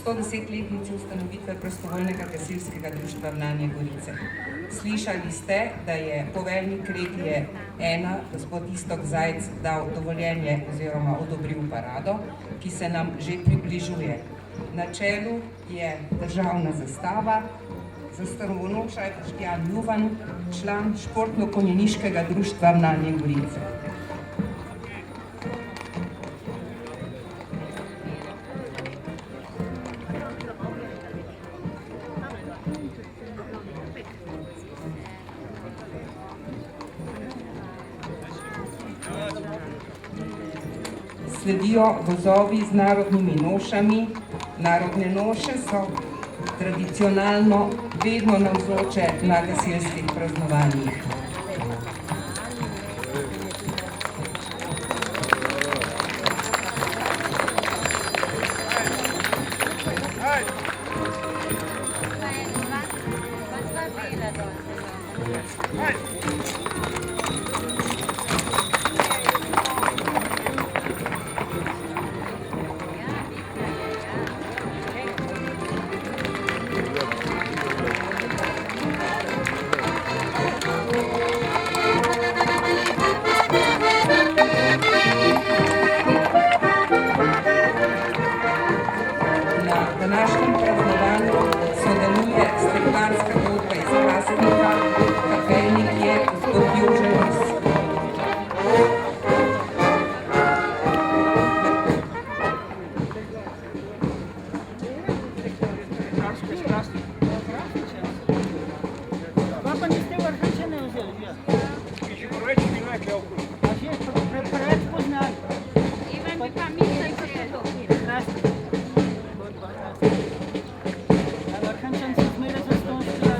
110-letnici ustanovitve prostovoljnega gasilskega društva Vnanje Gorice. Slišali ste, da je poveljnik regije 1, gospod Iztok Zajc, dal dovoljenje oziroma odobril parado, ki se nam že približuje. Na čelu je državna zastava, zastavonoša je Boštjan Juvan, član športno-konjeniškega društva Vnanje Gorice. Sledijo vozovi z narodnimi nošami. Narodne noše so tradicionalno vedno navzoče na gasilskih praznovanjih. Današnjem praznovanju sodeluje steklarska godba iz Hrastnika, kapelnik je gospod Jože Lis. Pa niste vrhunčene vzeli, ja? Že preveč mi nekaj okoli. A že preveč poznali. Ivan bi pa mislil, da je to. Hrastnik. Vrhunčan se zmeraj za stonščila,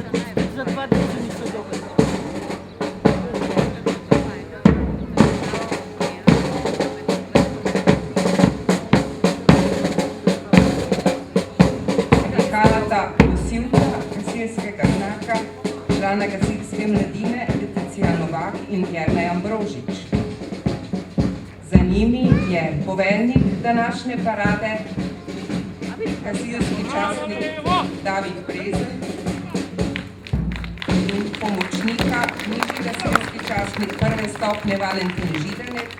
za 2 dni niso dobili. Prihalata nosilca gasilskega znaka, člana gasilske mladine Leticija Novak in Jernej Ambrožič. Za njimi je poveljnik današnje parade, gasilski častnik David Prezelj in pomočnika, nižji gasilski častnik prve stopnje Valentin Židelek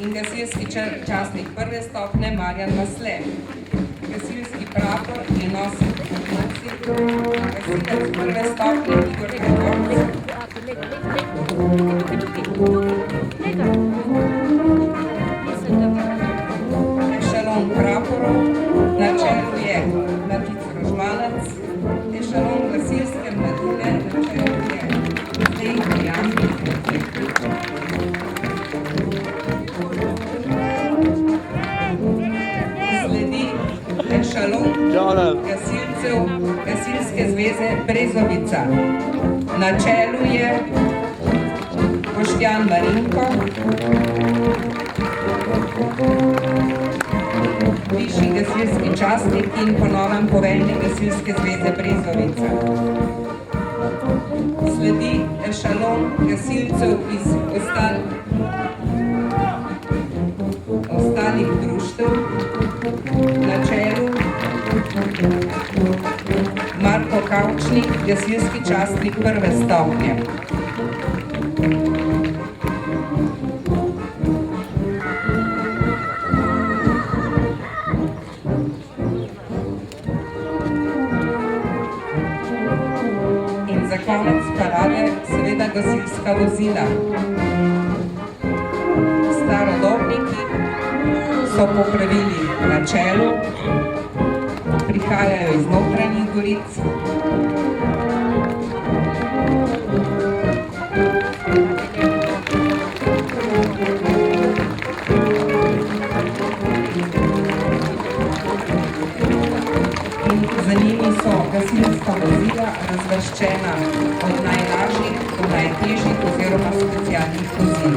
in gasilski častnik prve stopnje Marjan Masle. Gasilski prapor je nosil gasilec prve stopnje Igor Gregorc. Ešalon praporov, na čelu je Matic Rožmanac, ešalon gasilske mladine, na čelu je Zdenko Janko. Sledi ešalon gasilcev Gasilske zveze Brezovica. Na čelu je Boštjan Marinko, višji gasilski častnik in po novem poveljnik Gasilske zveze Brezovica. Sledi ešalon gasilcev iz ostalih društev, na čelu Marko Kavčnik, gasilski častnik prve stopnje. In za konec parade seveda gasilska vozila. Starodobniki so popravili na čelu, prihajajo iz notranjih Goric. In za njimi so gasilska vozila razvrščena od najlažjih do najtežjih oziroma specialnih vozil.